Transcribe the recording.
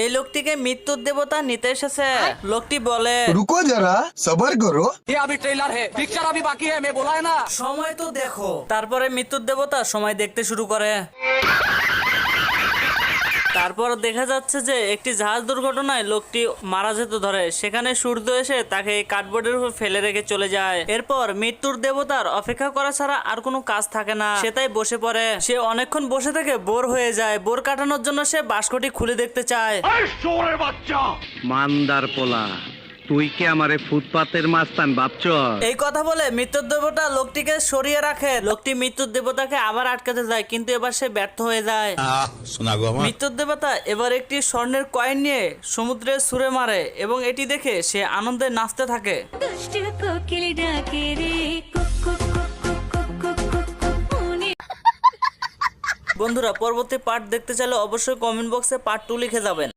এই লোকটিকে মৃত্যুর দেবতা নিতে এসেছে। লোকটি বলে, रुको जरा सबर करो। ये अभी ट्रेलर है, पिक्चर अभी बाकी है, मैं बोला है ना। সময় তো দেখো। তারপরে মৃত্যুর দেবতা সময় দেখতে শুরু করে। তারপর দেখা যাচ্ছে যে একটি জাহাজ দুর্ঘটনায় লোকটি মারা যেতে ধরে। সেখানে সূর্য এসে তাকে কার্ডবোর্ডের উপর ফেলে রেখে চলে যায়। এরপর মৃত্যুর দেবতার অপেক্ষা করা ছাড়া আর কোনো কাজ থাকে না। সে তাই বসে পড়ে। সে অনেকক্ষণ বসে থেকে বোর হয়ে যায়। বোর কাটানোর জন্য সে বাস্কটি খুলে দেখতে চায়। মান্দার পোলা, তুই কি আমারে ফুটপাতের মাস্তান ভাবছ? এই কথা বলে মৃত্যুর দেবতা লোকটিকে সরিয়ে রাখে। লোকটি মৃত্যুর দেবতাকে আবার আটকাতে যায়, কিন্তু এবার সে ব্যর্থ হয়ে যায়। মৃত্যুর দেবতা এবার একটি স্বর্ণের কয়েন নিয়ে সমুদ্রে ছুঁড়ে মারে এবং এটি দেখে সে আনন্দে নাচতে থাকে। দুষ্ট কোকিল ডাকে রে cook cook cook cook cook cook cook cook মনে। বন্ধুরা, পরবর্তী পার্ট দেখতে চাইলে অবশ্যই কমেন্ট বক্সে পার্ট 2 লিখে যাবেন।